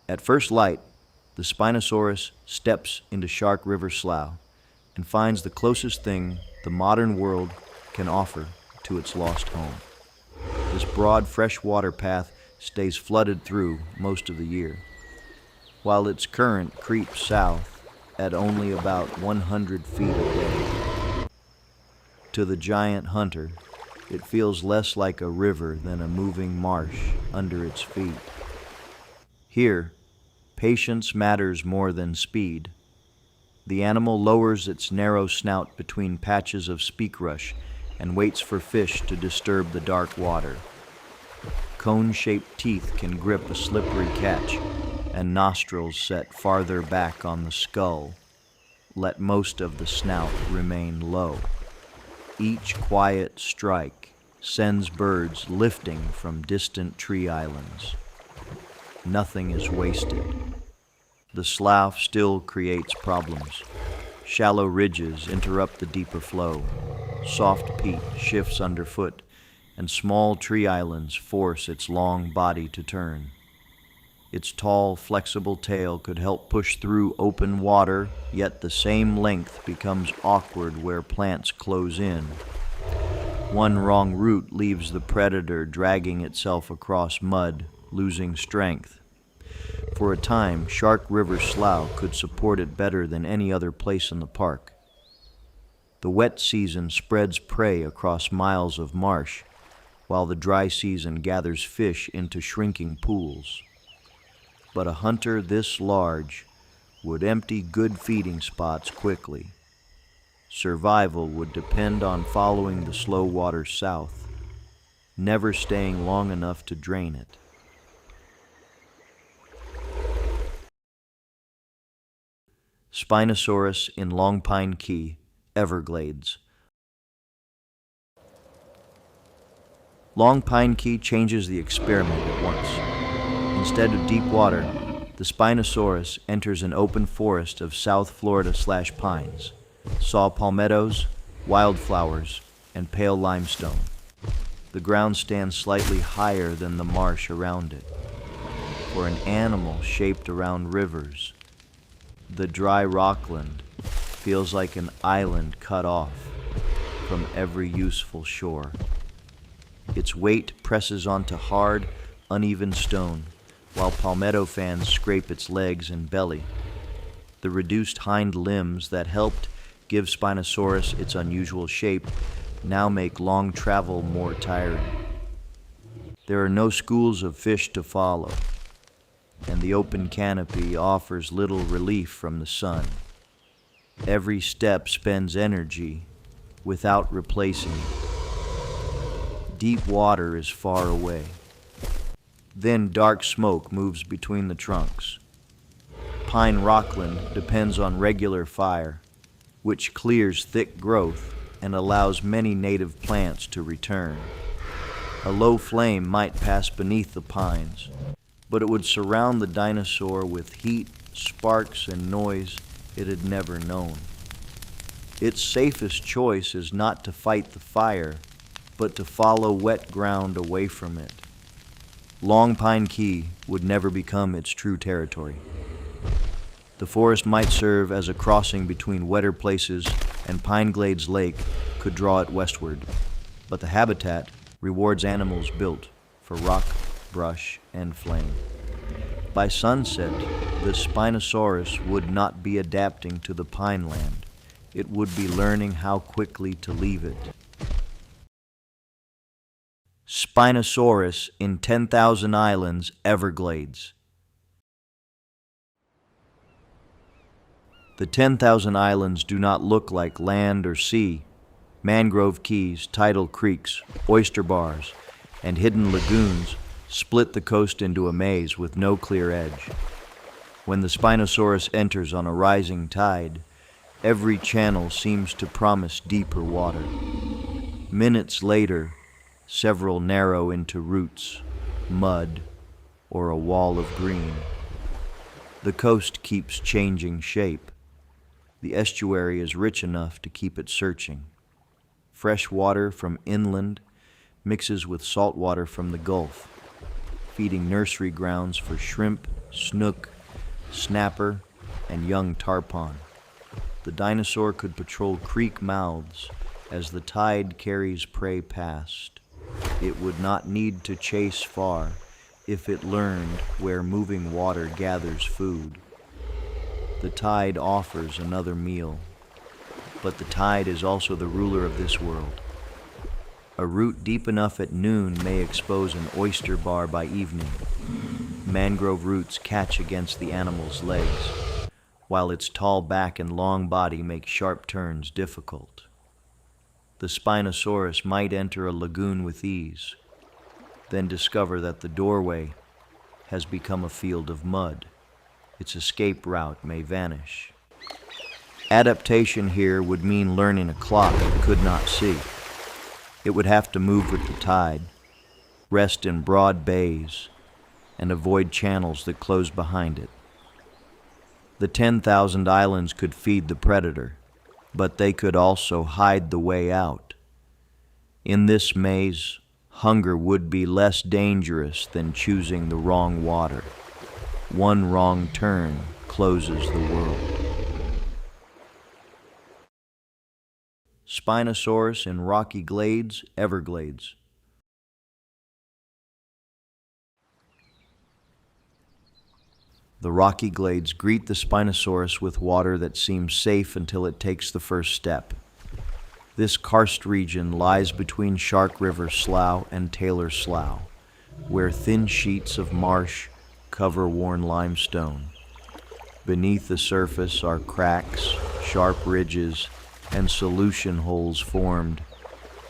At first light, the Spinosaurus steps into Shark River Slough and finds the closest thing the modern world can offer to its lost home. This broad freshwater path stays flooded through most of the year, while its current creeps south at only about 100 feet a day. To the giant hunter, it feels less like a river than a moving marsh under its feet. Here, patience matters more than speed. The animal lowers its narrow snout between patches of speakrush and waits for fish to disturb the dark water. Cone-shaped teeth can grip a slippery catch, and nostrils set farther back on the skull let most of the snout remain low. Each quiet strike sends birds lifting from distant tree islands. Nothing is wasted. The slough still creates problems. Shallow ridges interrupt the deeper flow. Soft peat shifts underfoot, and small tree islands force its long body to turn. Its tall, flexible tail could help push through open water, yet the same length becomes awkward where plants close in. One wrong route leaves the predator dragging itself across mud, losing strength. For a time, Shark River Slough could support it better than any other place in the park. The wet season spreads prey across miles of marsh, while the dry season gathers fish into shrinking pools. But a hunter this large would empty good feeding spots quickly. Survival would depend on following the slow water south, never staying long enough to drain it. Spinosaurus in Long Pine Key, Everglades. Long Pine Key changes the experiment at once. Instead of deep water, the Spinosaurus enters an open forest of South Florida/pines, saw palmettos, wildflowers, and pale limestone. The ground stands slightly higher than the marsh around it. For an animal shaped around rivers, the dry rockland feels like an island cut off from every useful shore. Its weight presses onto hard, uneven stone, while palmetto fans scrape its legs and belly. The reduced hind limbs that helped give Spinosaurus its unusual shape now make long travel more tiring. There are no schools of fish to follow, and the open canopy offers little relief from the sun. Every step spends energy without replacing it. Deep water is far away. Then dark smoke moves between the trunks. Pine rockland depends on regular fire, which clears thick growth and allows many native plants to return. A low flame might pass beneath the pines, but it would surround the dinosaur with heat, sparks, and noise it had never known. Its safest choice is not to fight the fire, but to follow wet ground away from it. Long Pine Key would never become its true territory. The forest might serve as a crossing between wetter places, and Pine Glades Lake could draw it westward, but the habitat rewards animals built for rock, brush, and flame. By sunset, the Spinosaurus would not be adapting to the pine land. It would be learning how quickly to leave it. Spinosaurus in 10,000 Islands, Everglades. The 10,000 islands do not look like land or sea. Mangrove keys, tidal creeks, oyster bars, and hidden lagoons split the coast into a maze with no clear edge. When the Spinosaurus enters on a rising tide, every channel seems to promise deeper water. Minutes later, several narrow into roots, mud, or a wall of green. The coast keeps changing shape. The estuary is rich enough to keep it searching. Fresh water from inland mixes with salt water from the Gulf. feeding nursery grounds for shrimp, snook, snapper, and young tarpon. The dinosaur could patrol creek mouths as the tide carries prey past. It would not need to chase far if it learned where moving water gathers food. The tide offers another meal, but the tide is also the ruler of this world. A root deep enough at noon may expose an oyster bar by evening. Mangrove roots catch against the animal's legs, while its tall back and long body make sharp turns difficult. The Spinosaurus might enter a lagoon with ease, then discover that the doorway has become a field of mud. Its escape route may vanish. Adaptation here would mean learning a clock it could not see. It would have to move with the tide, rest in broad bays, and avoid channels that close behind it. The 10,000 islands could feed the predator, but they could also hide the way out. In this maze, hunger would be less dangerous than choosing the wrong water. One wrong turn closes the world. Spinosaurus in rocky glades, Everglades. The rocky glades greet the Spinosaurus with water that seems safe until it takes the first step. This karst region lies between Shark River Slough and Taylor Slough, where thin sheets of marsh cover worn limestone. Beneath the surface are cracks, sharp ridges, and solution holes formed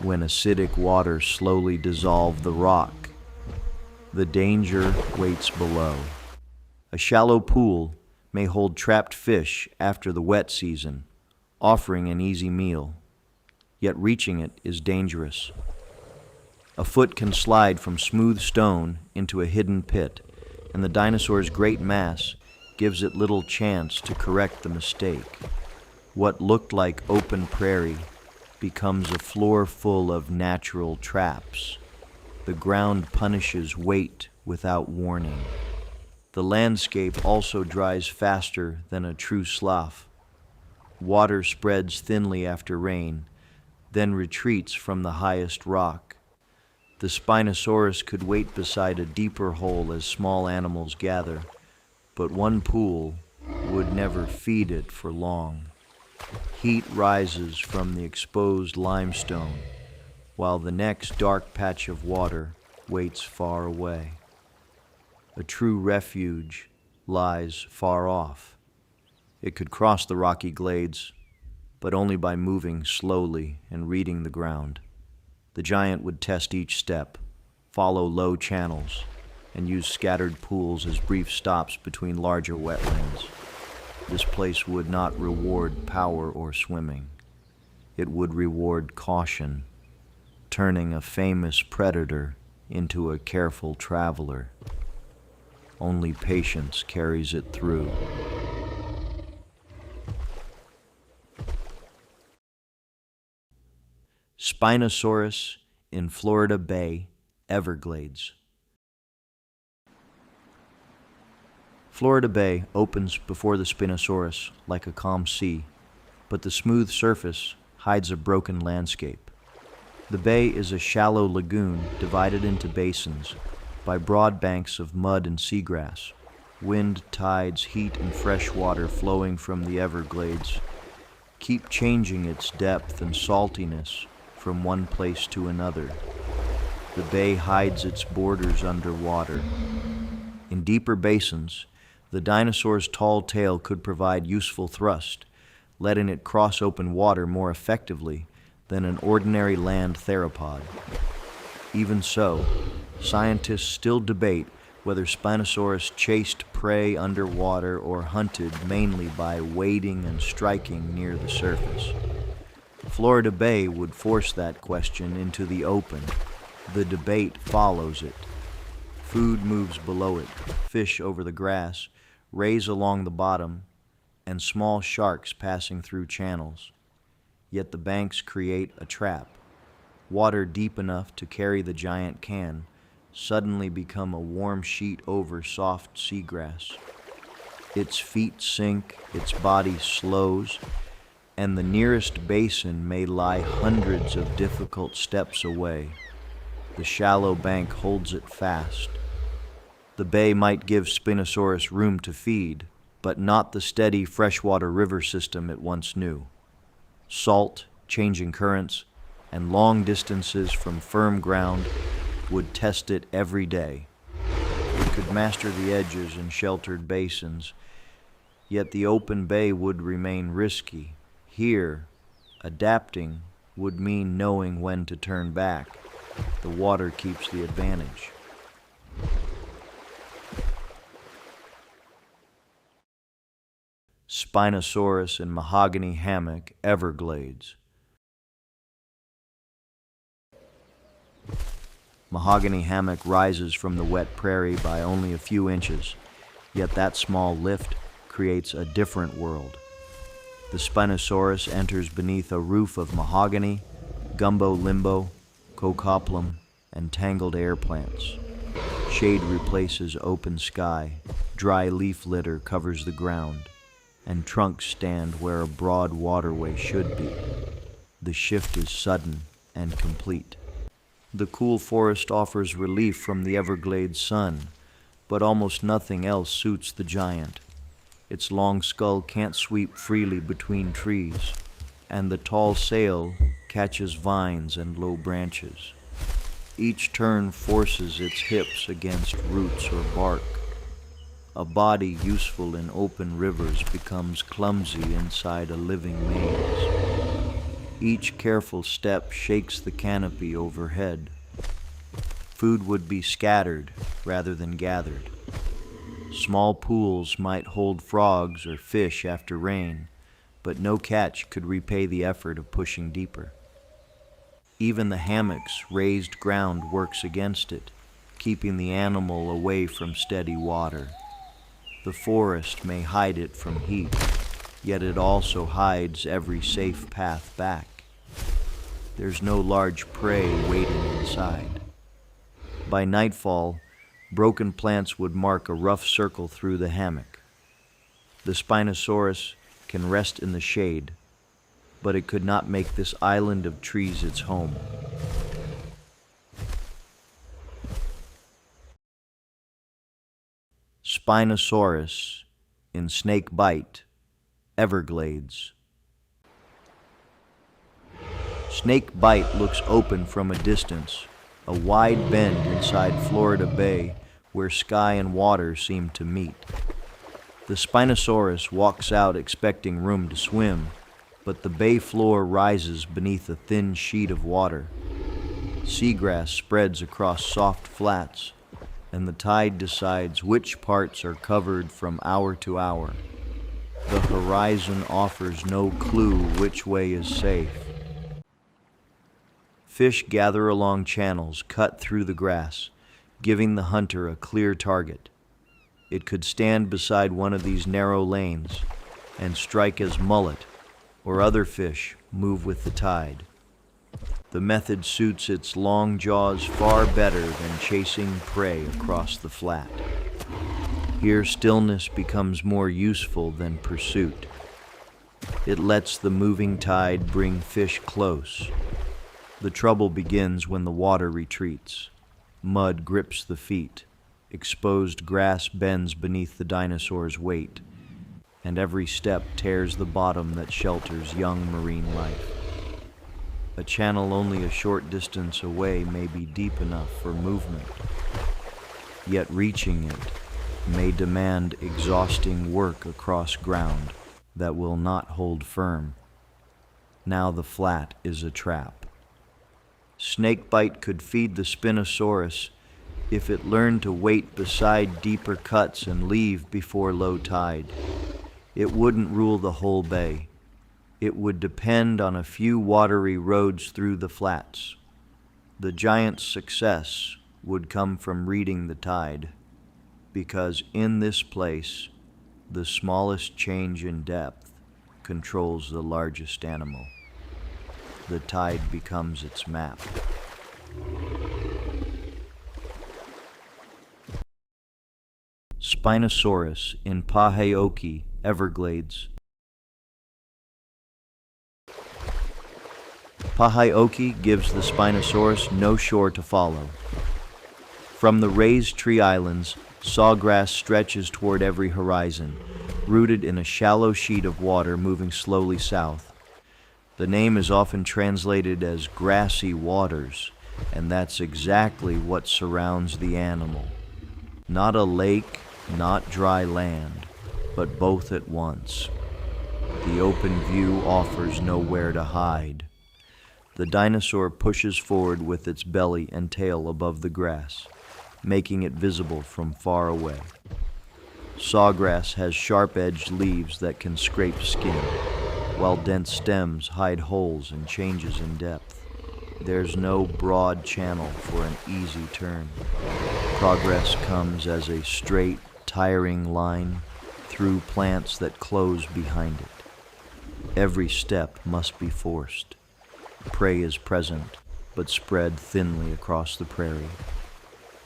when acidic water slowly dissolved the rock. The danger waits below. A shallow pool may hold trapped fish after the wet season, offering an easy meal, yet reaching it is dangerous. A foot can slide from smooth stone into a hidden pit, and the dinosaur's great mass gives it little chance to correct the mistake. What looked like open prairie becomes a floor full of natural traps. The ground punishes weight without warning. The landscape also dries faster than a true slough. Water spreads thinly after rain, then retreats from the highest rock. The Spinosaurus could wait beside a deeper hole as small animals gather, but one pool would never feed it for long. Heat rises from the exposed limestone, while the next dark patch of water waits far away. A true refuge lies far off. It could cross the rocky glades, but only by moving slowly and reading the ground. The giant would test each step, follow low channels, and use scattered pools as brief stops between larger wetlands. This place would not reward power or swimming. It would reward caution, turning a famous predator into a careful traveler. Only patience carries it through. Spinosaurus in Florida Bay, Everglades. Florida Bay opens before the Spinosaurus like a calm sea, but the smooth surface hides a broken landscape. The bay is a shallow lagoon divided into basins by broad banks of mud and seagrass. Wind, tides, heat, and fresh water flowing from the Everglades keep changing its depth and saltiness from one place to another. The bay hides its borders under water. In deeper basins, the dinosaur's tall tail could provide useful thrust, letting it cross open water more effectively than an ordinary land theropod. Even so, scientists still debate whether Spinosaurus chased prey underwater or hunted mainly by wading and striking near the surface. Florida Bay would force that question into the open. The debate follows it. Food moves below it, fish over the grass, rays along the bottom, and small sharks passing through channels. Yet the banks create a trap. Water deep enough to carry the giant can, suddenly become a warm sheet over soft seagrass. Its feet sink, its body slows, and the nearest basin may lie hundreds of difficult steps away. The shallow bank holds it fast. The bay might give Spinosaurus room to feed, but not the steady freshwater river system it once knew. Salt, changing currents, and long distances from firm ground would test it every day. It could master the edges and sheltered basins, yet the open bay would remain risky. Here, adapting would mean knowing when to turn back. The water keeps the advantage. Spinosaurus in mahogany hammock, Everglades. Mahogany hammock rises from the wet prairie by only a few inches, yet that small lift creates a different world. The Spinosaurus enters beneath a roof of mahogany, gumbo limbo, cocoplum, and tangled air plants. Shade replaces open sky, dry leaf litter covers the ground, and trunks stand where a broad waterway should be. The shift is sudden and complete. The cool forest offers relief from the Everglades sun, but almost nothing else suits the giant. Its long skull can't sweep freely between trees, and the tall sail catches vines and low branches. Each turn forces its hips against roots or bark. A body useful in open rivers becomes clumsy inside a living maze. Each careful step shakes the canopy overhead. Food would be scattered rather than gathered. Small pools might hold frogs or fish after rain, but no catch could repay the effort of pushing deeper. Even the hammock's raised ground works against it, keeping the animal away from steady water. The forest may hide it from heat, yet it also hides every safe path back. There's no large prey waiting inside. By nightfall, broken plants would mark a rough circle through the hammock. The Spinosaurus can rest in the shade, but it could not make this island of trees its home. Spinosaurus in snake bite, Everglades. Snake bite looks open from a distance, a wide bend inside Florida Bay where sky and water seem to meet. The Spinosaurus walks out expecting room to swim, but the bay floor rises beneath a thin sheet of water. Seagrass spreads across soft flats, and the tide decides which parts are covered from hour to hour. The horizon offers no clue which way is safe. Fish gather along channels cut through the grass, giving the hunter a clear target. It could stand beside one of these narrow lanes and strike as mullet or other fish move with the tide. The method suits its long jaws far better than chasing prey across the flat. Here stillness becomes more useful than pursuit. It lets the moving tide bring fish close. The trouble begins when the water retreats. Mud grips the feet. Exposed grass bends beneath the dinosaur's weight, and every step tears the bottom that shelters young marine life. A channel only a short distance away may be deep enough for movement, yet reaching it may demand exhausting work across ground that will not hold firm. Now the flat is a trap. Snakebite could feed the Spinosaurus if it learned to wait beside deeper cuts and leave before low tide. It wouldn't rule the whole bay. It would depend on a few watery roads through the flats. The giant's success would come from reading the tide, because in this place, the smallest change in depth controls the largest animal. The tide becomes its map. Spinosaurus in Pahaoki, Everglades. Pahaoki gives the Spinosaurus no shore to follow. From the raised tree islands, sawgrass stretches toward every horizon, rooted in a shallow sheet of water moving slowly south. The name is often translated as grassy waters, and that's exactly what surrounds the animal. Not a lake, not dry land, but both at once. The open view offers nowhere to hide. The dinosaur pushes forward with its belly and tail above the grass, making it visible from far away. Sawgrass has sharp-edged leaves that can scrape skin, while dense stems hide holes and changes in depth. There's no broad channel for an easy turn. Progress comes as a straight, tiring line through plants that close behind it. Every step must be forced. Prey is present, but spread thinly across the prairie.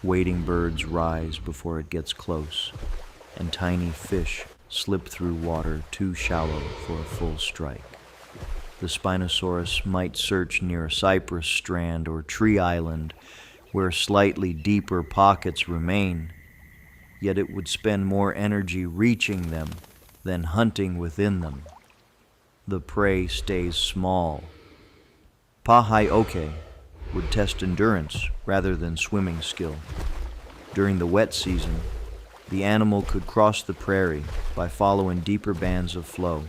Wading birds rise before it gets close, and tiny fish slip through water too shallow for a full strike. The Spinosaurus might search near a cypress strand or tree island where slightly deeper pockets remain, yet it would spend more energy reaching them than hunting within them. The prey stays small. Pahaoki would test endurance rather than swimming skill. During the wet season, the animal could cross the prairie by following deeper bands of flow.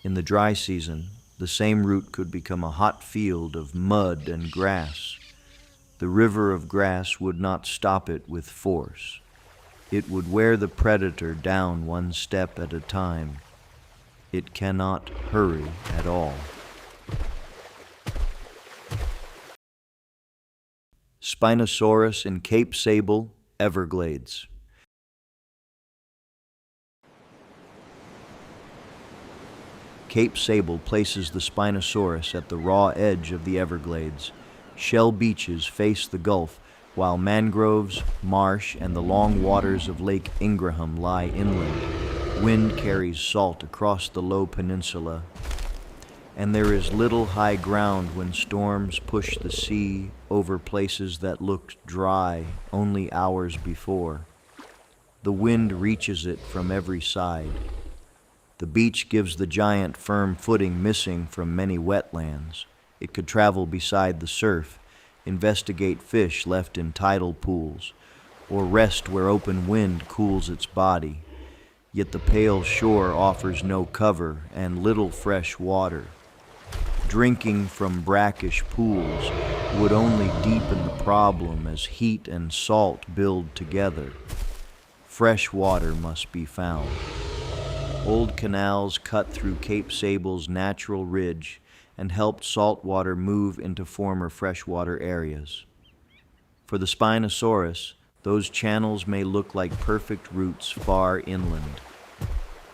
In the dry season, the same route could become a hot field of mud and grass. The river of grass would not stop it with force. It would wear the predator down one step at a time. It cannot hurry at all. Spinosaurus in Cape Sable, Everglades. Cape Sable places the Spinosaurus at the raw edge of the Everglades. Shell beaches face the Gulf, while mangroves, marsh, and the long waters of Lake Ingraham lie inland. Wind carries salt across the low peninsula, and there is little high ground when storms push the sea over places that looked dry only hours before. The wind reaches it from every side. The beach gives the giant firm footing missing from many wetlands. It could travel beside the surf, investigate fish left in tidal pools, or rest where open wind cools its body. Yet the pale shore offers no cover and little fresh water. Drinking from brackish pools would only deepen the problem as heat and salt build together. Fresh water must be found. Old canals cut through Cape Sable's natural ridge and helped salt water move into former freshwater areas. For the Spinosaurus, those channels may look like perfect routes far inland.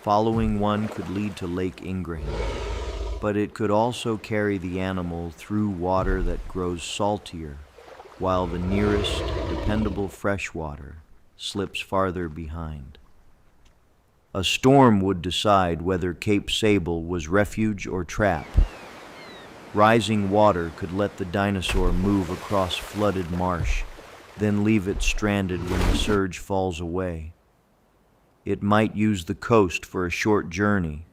Following one could lead to Lake Ingraham, but it could also carry the animal through water that grows saltier, while the nearest dependable freshwater slips farther behind. A storm would decide whether Cape Sable was refuge or trap. Rising water could let the dinosaur move across flooded marsh, then leave it stranded when the surge falls away. It might use the coast for a short journey,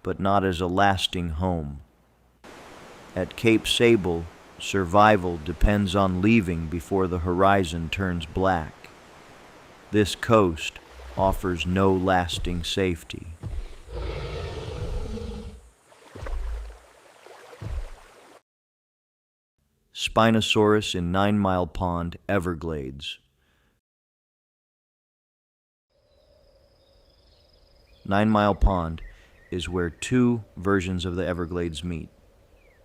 but not as a lasting home. At Cape Sable, survival depends on leaving before the horizon turns black. This coast offers no lasting safety. Spinosaurus in 9 Mile Pond, Everglades. 9 Mile Pond is where two versions of the Everglades meet.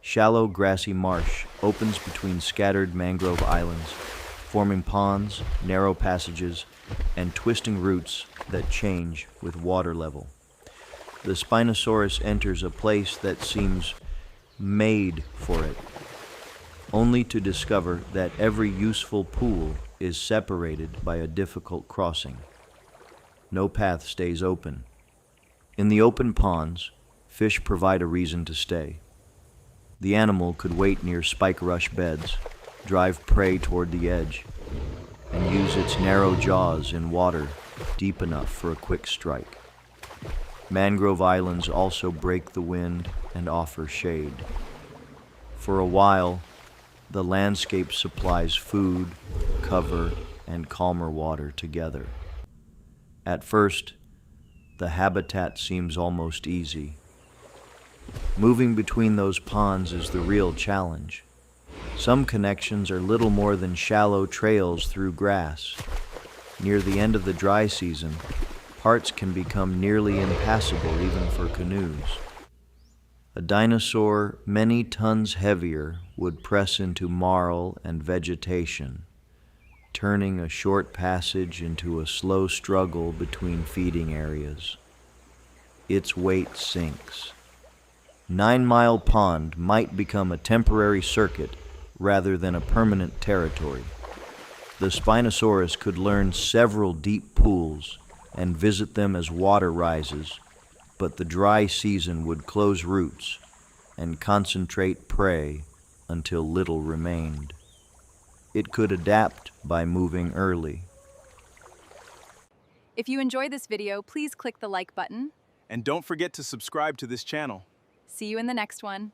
Shallow, grassy marsh opens between scattered mangrove islands, forming ponds, narrow passages, and twisting routes that change with water level. The Spinosaurus enters a place that seems made for it, only to discover that every useful pool is separated by a difficult crossing. no path stays open. In the open ponds, fish provide a reason to stay. The animal could wait near spike rush beds, drive prey toward the edge, and use its narrow jaws in water deep enough for a quick strike. Mangrove islands also break the wind and offer shade. For a while, the landscape supplies food, cover, and calmer water together. At first, the habitat seems almost easy. Moving between those ponds is the real challenge. Some connections are little more than shallow trails through grass. Near the end of the dry season, parts can become nearly impassable even for canoes. A dinosaur many tons heavier would press into marl and vegetation, turning a short passage into a slow struggle between feeding areas. Its weight sinks. 9 Mile Pond might become a temporary circuit rather than a permanent territory. The Spinosaurus could learn several deep pools and visit them as water rises, but the dry season would close roots and concentrate prey until little remained. It could adapt by moving early. If you enjoy this video, please click the like button. And don't forget to subscribe to this channel. See you in the next one.